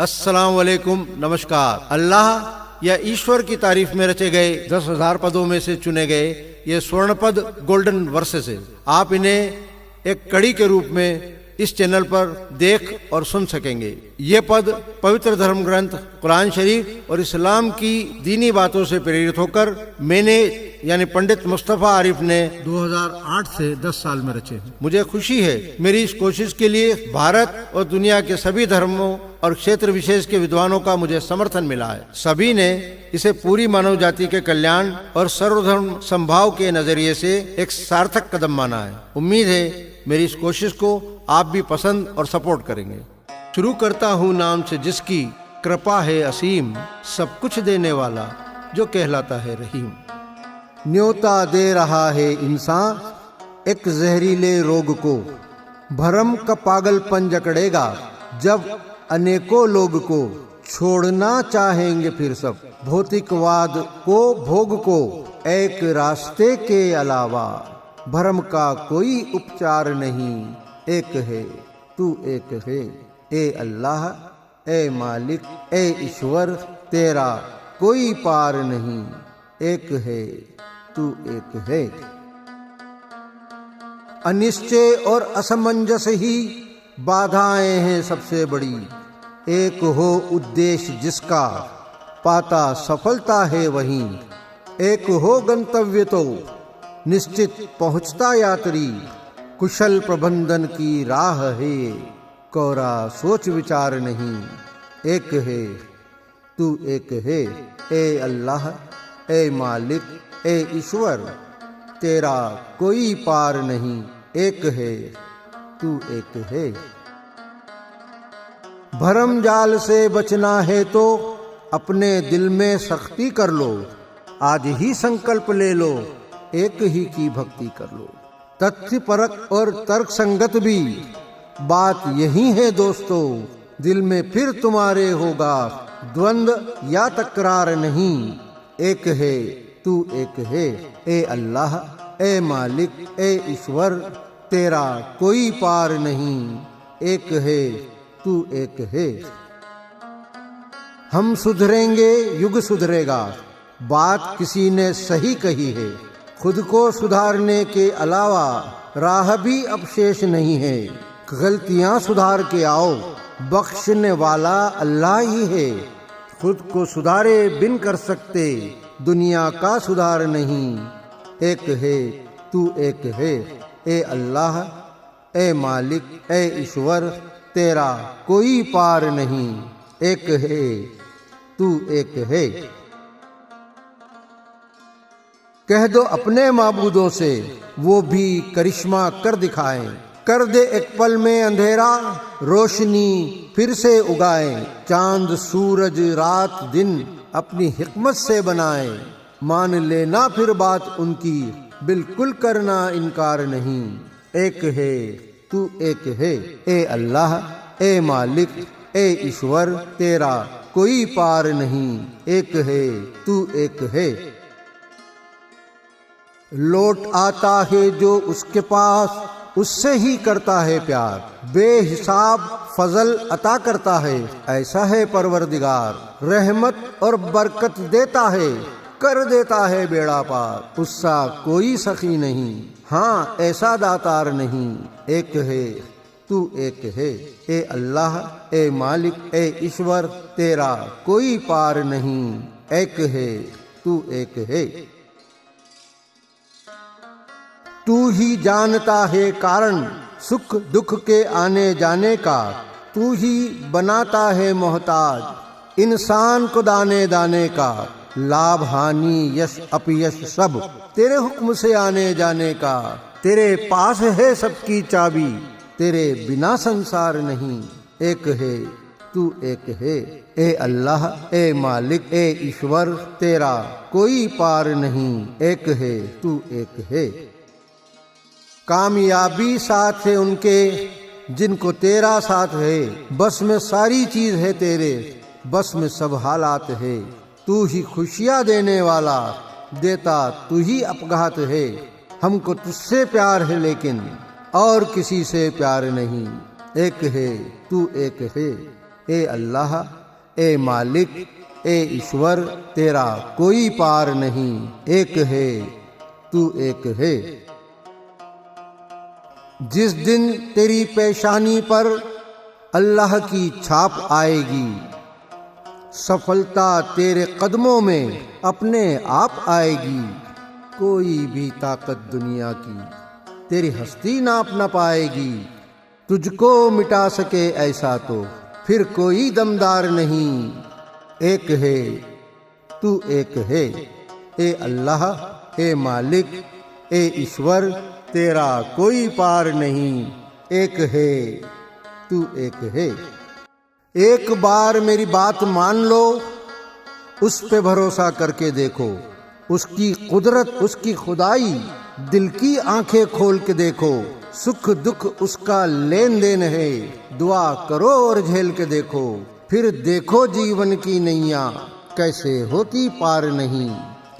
अस्सलाम वालेकुम, नमस्कार। अल्लाह या ईश्वर की तारीफ में रचे गए 10,000 पदों में से चुने गए ये स्वर्ण पद गोल्डन वर्सेस है। आप इन्हें एक कड़ी के रूप में इस चैनल पर देख और सुन सकेंगे। ये पद पवित्र धर्म ग्रंथ कुरान शरीफ और इस्लाम की दीनी बातों से प्रेरित होकर मैंने यानी पंडित मुस्तफा आरिफ ने 2008 से 10 साल में रचे हैं। मुझे खुशी है मेरी इस कोशिश के लिए भारत और दुनिया के सभी धर्मों और क्षेत्र विशेष के विद्वानों का मुझे समर्थन मिला है। सभी ने इसे पूरी मानव जाति के कल्याण और सर्वधर्म संभाव के नजरिए से एक सार्थक कदम माना है। उम्मीद है मेरी इस कोशिश को आप भी पसंद और सपोर्ट करेंगे। शुरू करता हूँ नाम से जिसकी कृपा है असीम, सब कुछ देने वाला जो कहलाता है रहीम। न्योता दे रहा है इंसान एक जहरीले रोग को, भरम का पागलपन जकड़ेगा जब अनेकों लोग को। छोड़ना चाहेंगे फिर सब भौतिकवाद को, भोग को, एक रास्ते के अलावा भरम का कोई उपचार नहीं। एक है तू एक है, ए अल्लाह, ए मालिक, ए ईश्वर, तेरा कोई पार नहीं। एक है तू एक है। अनिश्चय और असमंजस ही बाधाएं हैं सबसे बड़ी। एक हो उद्देश्य जिसका पाता सफलता है वहीं। एक हो गंतव्य तो निश्चित पहुंचता यात्री। कुशल प्रबंधन की राह है, कोरा सोच विचार नहीं। एक है तू एक है, ए अल्लाह, ए मालिक, ए ईश्वर, तेरा कोई पार नहीं। एक है तू एक है। भरम जाल से बचना है तो अपने दिल में सख्ती कर लो। आज ही संकल्प ले लो, एक ही की भक्ति कर लो। तथ्य परक और तर्क संगत भी बात यही है दोस्तों। दिल में फिर तुम्हारे होगा द्वंद्व या तकरार नहीं। एक है तू एक है, ए अल्लाह, ए मालिक, ए ईश्वर, तेरा कोई पार नहीं। एक है तू एक है। हम सुधरेंगे युग सुधरेगा, बात किसी ने सही कही है। खुद को सुधारने के अलावा राह भी अब शेष नहीं है। गलतियां सुधार के आओ, बख्शने वाला अल्लाह ही है। खुद को सुधारे बिन कर सकते दुनिया का सुधार नहीं। एक है तू एक है, ए अल्लाह, ए मालिक, ए ईश्वर, तेरा कोई पार नहीं। एक है तू एक है। कह दो अपने माबूदों से वो भी करिश्मा कर दिखाएं। कर दे एक पल में अंधेरा, रोशनी फिर से उगाएं। चांद सूरज रात दिन अपनी हिकमत से बनाएं। मान लेना फिर बात उनकी, बिल्कुल करना इनकार नहीं। एक है तू एक है, ए अल्लाह, ए मालिक, ए ईश्वर, तेरा कोई पार नहीं। एक है तू एक है। लौट आता है जो उसके पास, उससे ही करता है प्यार। बेहिसाब फजल अता करता है, ऐसा है परवरदिगार। रहमत और बरकत देता है, कर देता है बेड़ा पार। उसका कोई सखी नहीं, हाँ ऐसा दातार नहीं। एक है तू एक है, ए अल्लाह, ए मालिक, ए ईश्वर, तेरा कोई पार नहीं। एक है तू एक है। तू ही जानता है कारण सुख दुख के आने जाने का। तू ही बनाता है मोहताज इंसान को दाने दाने का। लाभ हानि यश अपयश सब तेरे हुक्म से आने जाने का। तेरे पास है सबकी चाबी, तेरे बिना संसार नहीं। एक है तू एक है, ए अल्लाह, ए मालिक, ए ईश्वर, तेरा कोई पार नहीं। एक है तू एक है। कामयाबी साथ है उनके जिनको तेरा साथ है, बस में सारी चीज है तेरे, बस में सब हालात है। तू ही खुशियाँ देने वाला, देता तू ही अपघात है। हमको तुझसे प्यार है लेकिन और किसी से प्यार नहीं। एक है तू एक है, ए अल्लाह, ए मालिक, ए ईश्वर, तेरा कोई पार नहीं। एक है तू एक है। जिस दिन तेरी पेशानी पर अल्लाह की छाप आएगी, सफलता तेरे कदमों में अपने आप आएगी। कोई भी ताकत दुनिया की तेरी हस्ती नाप न पाएगी। तुझको मिटा सके ऐसा तो फिर कोई दमदार नहीं। एक है तू एक है, ए अल्लाह, ए मालिक, ए ईश्वर, तेरा कोई पार नहीं। एक है तू एक है। एक बार मेरी बात मान लो, उस पे भरोसा करके देखो। उसकी कुदरत, उसकी खुदाई, दिल की आंखें खोल के देखो। सुख दुख उसका लेन देन है, दुआ करो और झेल के देखो। फिर देखो जीवन की नैया कैसे होती पार नहीं।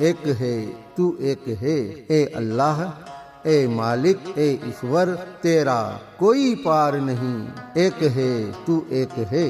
एक है तू एक है, ए अल्लाह, ए मालिक, ए ईश्वर, तेरा कोई पार नहीं। एक है तू एक है।